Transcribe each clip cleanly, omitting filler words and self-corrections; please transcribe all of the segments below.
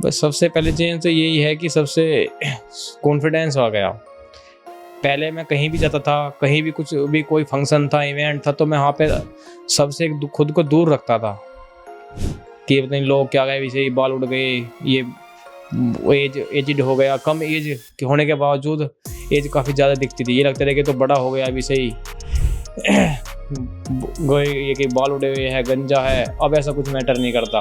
बस सबसे पहले चीज़ तो यही है कि सबसे कॉन्फिडेंस आ गया। पहले मैं कहीं भी जाता था, कहीं भी कुछ भी कोई फंक्शन था, इवेंट था, तो मैं वहाँ पे सबसे खुद को दूर रखता था कि पता नहीं लोग क्या कहे, वैसे ही बाल उड़ गए, ये एजड हो गया। कम एज के होने के बावजूद एज काफ़ी ज़्यादा दिखती थी, ये लगता था कि तो बड़ा हो गया अभी से ही ये कि बाल उड़े हुए हैं, गंजा है। अब ऐसा कुछ मैटर नहीं करता।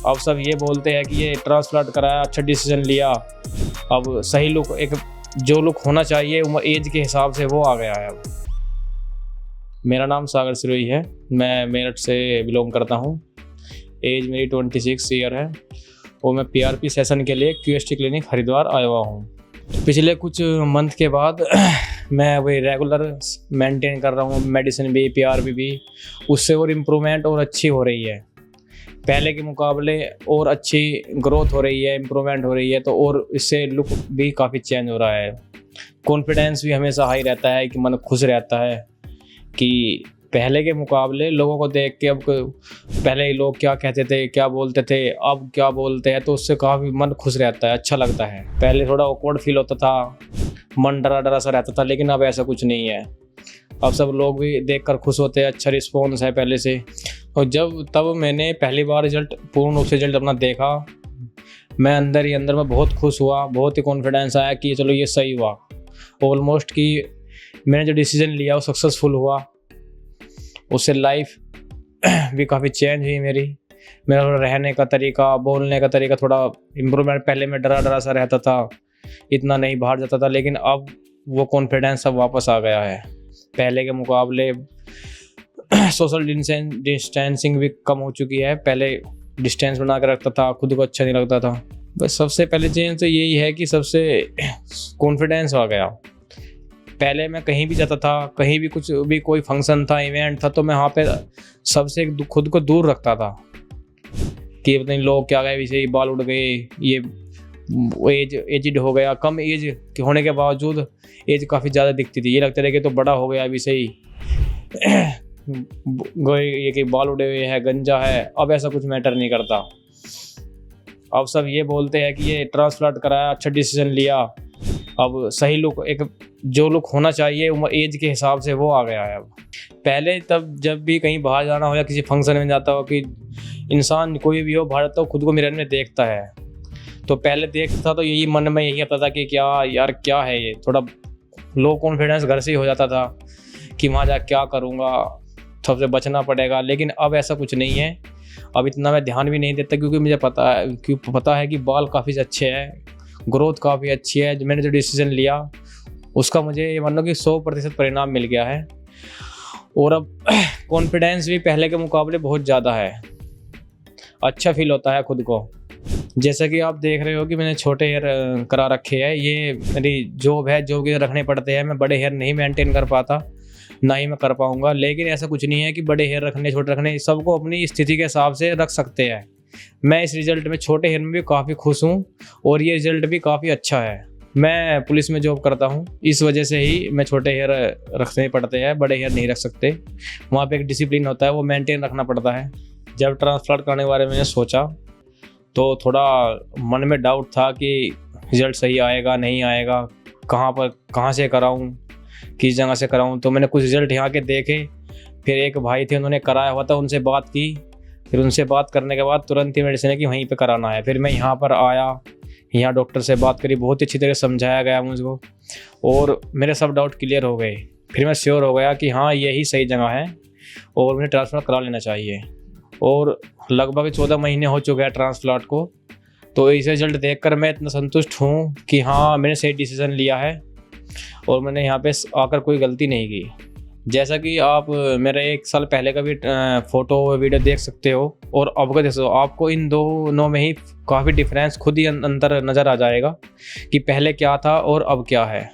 अब सब ये बोलते हैं कि ये ट्रांसप्लांट कराया, अच्छा डिसीजन लिया। अब सही लुक, एक जो लुक होना चाहिए उम्र एज के हिसाब से, वो आ गया है। अब मेरा नाम सागर सिरोही है, मैं मेरठ से बिलोंग करता हूँ। एज मेरी 26 ईयर है और मैं PRP सेशन के लिए QST क्लिनिक हरिद्वार आया हुआ हूँ। पिछले कुछ मंथ के बाद मैं वही रेगुलर मेंटेन कर रहा हूँ, मेडिसिन भी, PRP भी। उससे और इम्प्रूवमेंट और अच्छी हो रही है, पहले के मुकाबले और अच्छी ग्रोथ हो रही है, इम्प्रूवमेंट हो रही है। तो और इससे लुक भी काफ़ी चेंज हो रहा है। कॉन्फिडेंस भी हमेशा हाई रहता है कि मन खुश रहता है कि पहले के मुकाबले लोगों को देख के, अब पहले लोग क्या कहते थे, क्या बोलते थे, अब क्या बोलते हैं, तो उससे काफ़ी मन खुश रहता है, अच्छा लगता है। पहले थोड़ा ऑकवर्ड फील होता था, मन डरा डरा सा रहता था, लेकिन अब ऐसा कुछ नहीं है। अब सब लोग भी देखकर खुश होते हैं, अच्छा रिस्पॉन्स है पहले से। और तब मैंने पहली बार रिजल्ट, पूर्ण रूप से रिजल्ट अपना देखा, मैं अंदर ही अंदर में बहुत खुश हुआ, बहुत ही कॉन्फिडेंस आया कि चलो ये सही हुआ। ऑलमोस्ट कि मैंने जो डिसीजन लिया वो सक्सेसफुल हुआ। उससे लाइफ भी काफ़ी चेंज हुई मेरा रहने का तरीका, बोलने का तरीका थोड़ा इम्प्रूवमेंट। पहले मैं डरा डरा सा रहता था, इतना नहीं बाहर जाता था, लेकिन अब वो कॉन्फिडेंस सब वापस आ गया है। पहले के मुकाबले सोशल डिस्टेंसिंग भी कम हो चुकी है। पहले डिस्टेंस बना कर रखता था, खुद को अच्छा नहीं लगता था। बस सबसे पहले चीज़ तो यही है कि सबसे कॉन्फिडेंस आ गया। पहले मैं कहीं भी जाता था, कहीं भी कुछ भी कोई फंक्शन था, इवेंट था, तो मैं वहाँ पे सबसे खुद को दूर रखता था कि पता नहीं लोग क्या कहे, वैसे ही बाल उड़ गए, ये एजड हो गया। कम एज के होने के बावजूद एज काफ़ी ज़्यादा दिखती थी, ये लगता था कि तो बड़ा हो गया अभी से ही ये कि बाल उड़े हुए हैं, गंजा है। अब ऐसा कुछ मैटर नहीं करता। अब सब ये बोलते हैं कि ये ट्रांसप्लांट कराया, अच्छा डिसीजन लिया। अब सही लुक, एक जो लुक होना चाहिए उम्र एज के हिसाब से, वो आ गया है। अब पहले तब जब भी कहीं बाहर जाना हो या किसी फंक्शन में जाता हो, कि इंसान कोई भी हो बाहर, तो खुद को मिरर में देखता है। तो पहले देखता था तो यही मन में यही आता था कि क्या यार क्या है ये। थोड़ा लो कॉन्फिडेंस घर से ही हो जाता था कि वहाँ जा क्या करूँगा, सबसे बचना पड़ेगा। लेकिन अब ऐसा कुछ नहीं है। अब इतना मैं ध्यान भी नहीं देता, क्योंकि मुझे पता है कि बाल काफ़ी अच्छे हैं, ग्रोथ काफ़ी अच्छी है। जो मैंने जो डिसीजन लिया उसका मुझे ये मान लो कि 100% परिणाम मिल गया है। और अब कॉन्फिडेंस भी पहले के मुकाबले बहुत ज़्यादा है, अच्छा फील होता है खुद को। जैसा कि आप देख रहे हो कि मैंने छोटे हेयर करा रखे हैं, ये मेरी जॉब है, जॉब के रखने पड़ते हैं। मैं बड़े हेयर नहीं मेंटेन कर पाता, ना ही मैं कर पाऊँगा। लेकिन ऐसा कुछ नहीं है कि बड़े हेयर रखने, छोटे रखने, सबको अपनी स्थिति के हिसाब से रख सकते हैं। मैं इस रिज़ल्ट में, छोटे हेयर में भी काफ़ी खुश हूँ और ये रिज़ल्ट भी काफ़ी अच्छा है। मैं पुलिस में जॉब करता हूँ, इस वजह से ही मैं छोटे हेयर रखने पड़ते हैं, बड़े हेयर नहीं रख सकते। वहाँ पे एक डिसिप्लिन होता है, वो मेंटेन रखना पड़ता है। जब ट्रांसप्लांट करने के बारे में मैंने सोचा तो थोड़ा मन में डाउट था कि रिज़ल्ट सही आएगा नहीं आएगा, कहाँ से कराऊँ, किस जगह से कराऊँ। तो मैंने कुछ रिज़ल्ट यहाँ के देखे, फिर एक भाई थे उन्होंने कराया हुआ था, उनसे बात की। फिर उनसे बात करने के बाद तुरंत ही मेडिसिन है कि वहीं पे कराना है। फिर मैं यहाँ पर आया, यहाँ डॉक्टर से बात करी, बहुत अच्छी तरह समझाया गया मुझको और मेरे सब डाउट क्लियर हो गए। फिर मैं श्योर हो गया कि हाँ यही सही जगह है और मुझे ट्रांसप्लांट करा लेना चाहिए। और लगभग 14 महीने हो चुके हैं ट्रांसप्लांट को। तो इस रिजल्ट देखकर मैं इतना संतुष्ट हूँ कि हाँ मैंने सही डिसीज़न लिया है और मैंने यहाँ पे आकर कोई गलती नहीं की। जैसा कि आप मेरे 1 साल पहले का भी फ़ोटो वीडियो देख सकते हो और अब का देख सकते हो, आपको इन दोनों में ही काफ़ी डिफरेंस खुद ही अंदर नज़र आ जाएगा कि पहले क्या था और अब क्या है।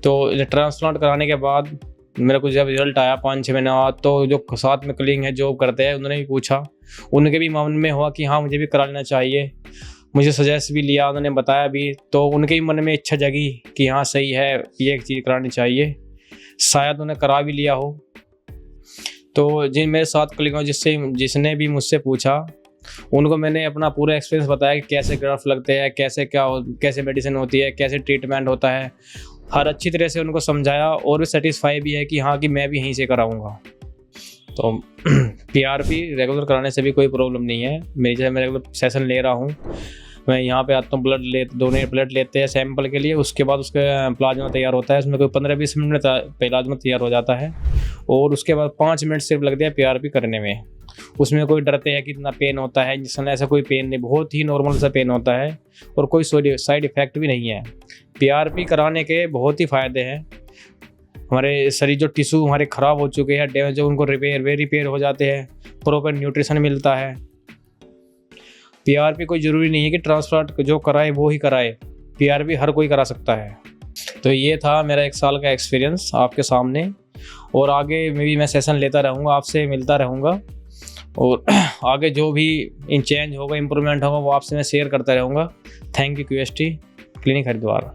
तो ट्रांसप्लांट कराने के बाद मेरे को जब रिजल्ट आया 5-6 महीने बाद, तो जो साथ में कलीग है जॉब करते हैं उन्होंने भी पूछा, उनके भी मन में हुआ कि हाँ मुझे भी करा लेना चाहिए। मुझे सजेस्ट भी लिया, उन्होंने बताया भी, तो उनके भी मन में इच्छा जगी कि हाँ सही है, ये एक चीज़ करानी चाहिए। शायद उन्हें करा भी लिया हो। तो जिन मेरे साथ कलीग जिसने भी मुझसे पूछा उनको मैंने अपना पूरा एक्सपीरियंस बताया कि कैसे ग्राफ्ट लगते हैं, कैसे मेडिसिन होती है, कैसे ट्रीटमेंट होता है, हर अच्छी तरह से उनको समझाया और भी सेटिस्फाई भी है कि हाँ कि मैं भी यहीं से कराऊँगा। तो PRP रेगुलर कराने से भी कोई प्रॉब्लम नहीं है। मैं रेगुलर सेशन ले रहा हूँ, मैं यहाँ पे आता हूँ, दोनों ब्लड लेते हैं सैंपल के लिए, उसके बाद उसका प्लाज्मा तैयार होता है। उसमें कोई 15-20 मिनट में प्लाज्मा तैयार हो जाता है और उसके बाद 5 मिनट सिर्फ लगते हैं PRP करने में। उसमें कोई डरते हैं कि इतना पेन होता है, इंजेक्शन ऐसा कोई पेन नहीं, बहुत ही नॉर्मल सा पेन होता है और कोई साइड इफ़ेक्ट भी नहीं है। PRP कराने के बहुत ही फ़ायदे हैं। हमारे शरीर जो टिश्यू हमारे ख़राब हो चुके हैं, डैमेज, जो उनको रिपेयर हो जाते हैं, प्रॉपर न्यूट्रिशन मिलता है। PRP कोई ज़रूरी नहीं है कि ट्रांसप्लांट जो कराए वो ही कराए, PRP हर कोई करा सकता है। तो ये था मेरा 1 साल का एक्सपीरियंस आपके सामने, और आगे मैं सेशन लेता रहूँगा, आपसे मिलता रहूँगा, और आगे जो भी चेंज होगा, इम्प्रूवमेंट होगा, वो आपसे मैं शेयर करता रहूँगा। Thank you QST clinic Haridwar.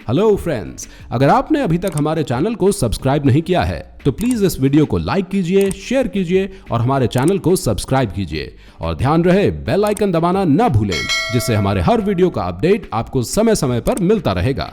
Hello friends, अगर आपने अभी तक हमारे चैनल को सब्सक्राइब नहीं किया है तो प्लीज इस वीडियो को लाइक कीजिए, शेयर कीजिए और हमारे चैनल को सब्सक्राइब कीजिए। और ध्यान रहे बेल आइकन दबाना ना भूलें, जिससे हमारे हर वीडियो का अपडेट आपको समय समय पर मिलता रहेगा।